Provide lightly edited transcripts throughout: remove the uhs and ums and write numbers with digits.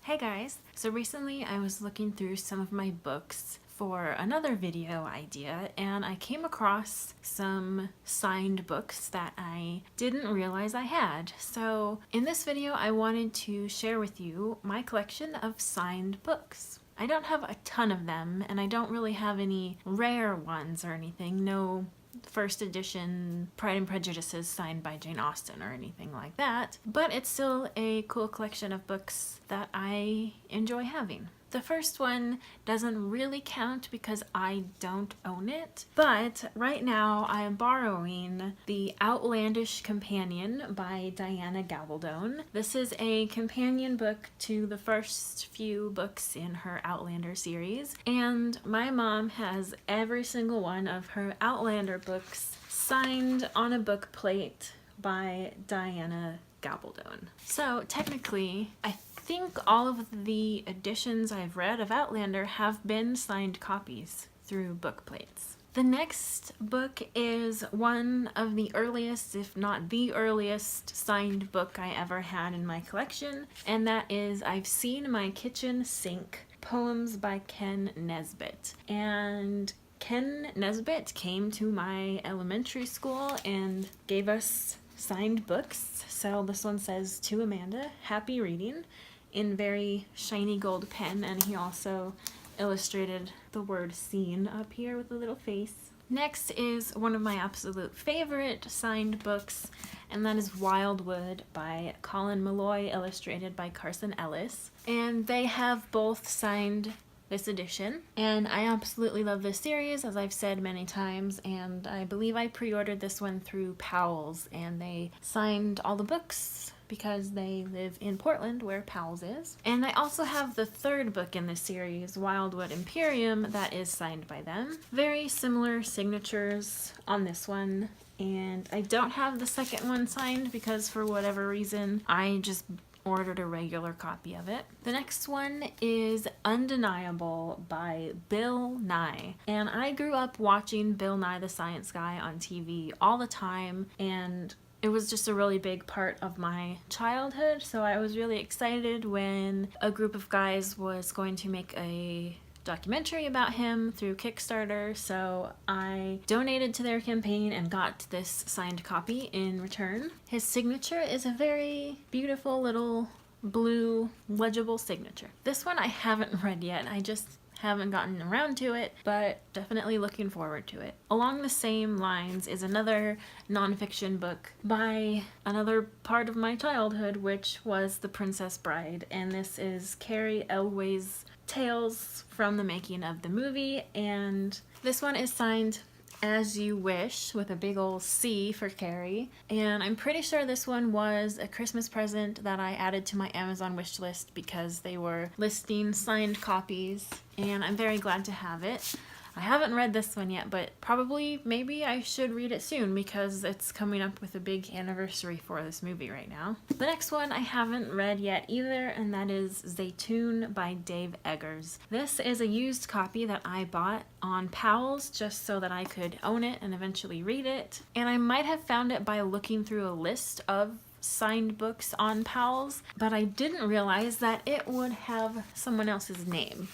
Hey guys! So recently I was looking through some of my books for another video idea and I came across some signed books that I didn't realize I had. So in this video I wanted to share with you my collection of signed books. I don't have a ton of them and I don't really have any rare ones or anything. No first edition Pride and Prejudices signed by Jane Austen or anything like that, but it's still a cool collection of books that I enjoy having. The first one doesn't really count because I don't own it, but right now I am borrowing The Outlandish Companion by Diana Gabaldon. This is a companion book to the first few books in her Outlander series, and my mom has every single one of her Outlander books signed on a book plate by Diana Gabaldon. So technically, I think all of the editions I've read of Outlander have been signed copies through book plates. The next book is one of the earliest, if not the earliest, signed book I ever had in my collection, and that is I've Seen My Kitchen Sink, Poems by Ken Nesbitt. And Ken Nesbitt came to my elementary school and gave us signed books. So this one says, "To Amanda, happy reading," in very shiny gold pen, and he also illustrated the word "seen" up here with a little face. Next is one of my absolute favorite signed books, and that is Wildwood by Colin Malloy, illustrated by Carson Ellis. And they have both signed this edition, and I absolutely love this series, as I've said many times, and I believe I pre-ordered this one through Powell's, and they signed all the books because they live in Portland, where Powell's is. And I also have the third book in this series, Wildwood Imperium, that is signed by them. Very similar signatures on this one, and I don't have the second one signed because for whatever reason I just ordered a regular copy of it. The next one is Undeniable by Bill Nye. And I grew up watching Bill Nye the Science Guy on TV all the time, and it was just a really big part of my childhood, so I was really excited when a group of guys was going to make a documentary about him through Kickstarter, so I donated to their campaign and got this signed copy in return. His signature is a very beautiful little blue legible signature. This one I haven't read yet, I just haven't gotten around to it, but definitely looking forward to it. Along the same lines is another nonfiction book by another part of my childhood, which was The Princess Bride, and this is Carrie Elway's Tales from the Making of the Movie, and this one is signed As You Wish with a big ol' C for Carrie, and I'm pretty sure this one was a Christmas present that I added to my Amazon wish list because they were listing signed copies, and I'm very glad to have it. I haven't read this one yet, but probably maybe I should read it soon because it's coming up with a big anniversary for this movie right now. The next one I haven't read yet either, and that is Zaytoon by Dave Eggers. This is a used copy that I bought on Powell's just so that I could own it and eventually read it. And I might have found it by looking through a list of signed books on Powell's, but I didn't realize that it would have someone else's name.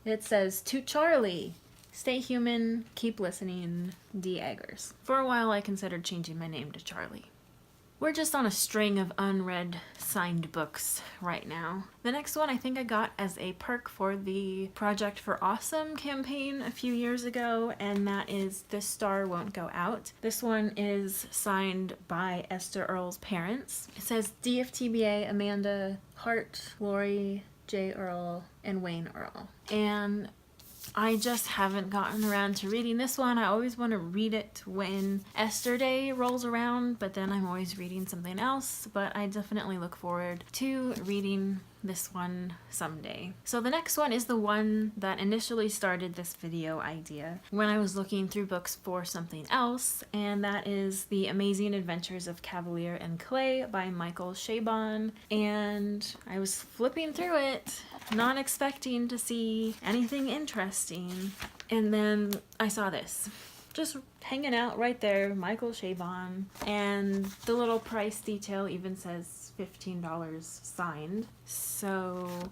It says, "To Charlie. Stay human, keep listening, D. Eggers." For a while I considered changing my name to Charlie. We're just on a string of unread signed books right now. The next one I think I got as a perk for the Project for Awesome campaign a few years ago, and that is This Star Won't Go Out. This one is signed by Esther Earle's parents. It says DFTBA, Amanda, Hart, Lori, J. Earle, and Wayne Earle. And I just haven't gotten around to reading this one. I always want to read it when Esther Day rolls around, but then I'm always reading something else, but I definitely look forward to reading this one someday. So the next one is the one that initially started this video idea when I was looking through books for something else, and that is The Amazing Adventures of Kavalier and Clay by Michael Chabon. And I was flipping through it, not expecting to see anything interesting, and then I saw this. Just hanging out right there, Michael Chabon, and the little price detail even says $15 signed. So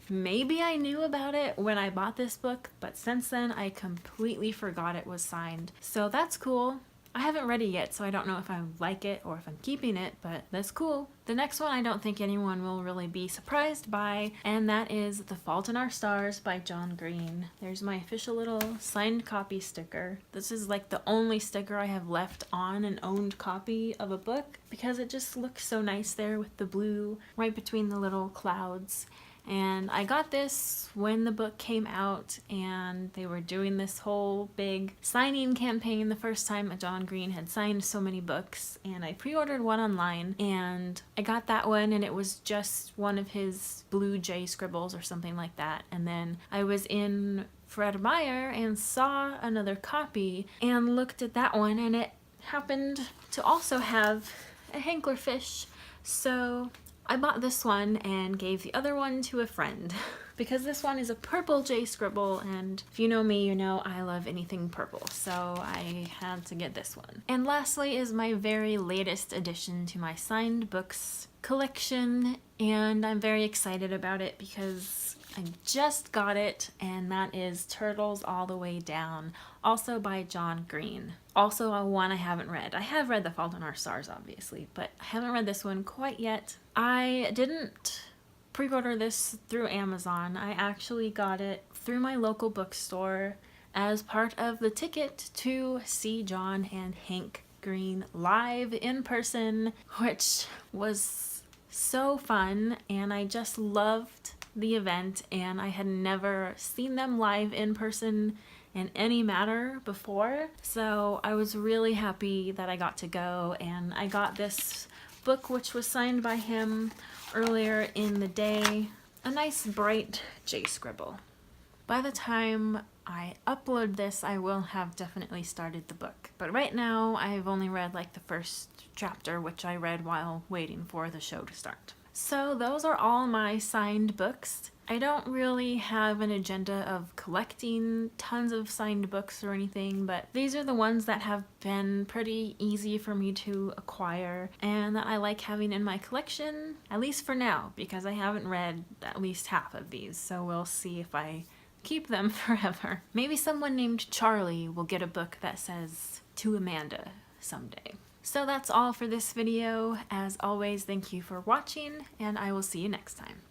Maybe I knew about it when I bought this book, but since then I completely forgot it was signed. So that's cool. I haven't read it yet, so I don't know if I like it or if I'm keeping it, but that's cool. The next one I don't think anyone will really be surprised by, and that is The Fault in Our Stars by John Green. There's my official little signed copy sticker. This is like the only sticker I have left on an owned copy of a book because it just looks so nice there with the blue right between the little clouds. And I got this when the book came out, and they were doing this whole big signing campaign the first time John Green had signed so many books, and I pre-ordered one online, and I got that one, and it was just one of his blue J scribbles or something like that. And then I was in Fred Meyer and saw another copy and looked at that one, and it happened to also have a hanklerfish. So I bought this one and gave the other one to a friend because this one is a purple J scribble, and if you know me, you know I love anything purple, so I had to get this one. And lastly is my very latest addition to my signed books collection, and I'm very excited about it because I just got it, and that is Turtles All the Way Down, also by John Green. Also a one I haven't read. I have read The Fault in Our Stars, obviously, but I haven't read this one quite yet. I didn't pre-order this through Amazon. I actually got it through my local bookstore as part of the ticket to see John and Hank Green live in person, which was so fun, and I just loved the event, and I had never seen them live in person in any manner before, so I was really happy that I got to go. And I got this book which was signed by him earlier in the day, a nice bright J scribble. By the time I upload this, I will have definitely started the book, but right now I've only read like the first chapter, which I read while waiting for the show to start. So those are all my signed books. I don't really have an agenda of collecting tons of signed books or anything, but these are the ones that have been pretty easy for me to acquire and that I like having in my collection, at least for now, because I haven't read at least half of these, so we'll see if I keep them forever. Maybe someone named Charlie will get a book that says "To Amanda" someday. So that's all for this video. As always, thank you for watching, and I will see you next time.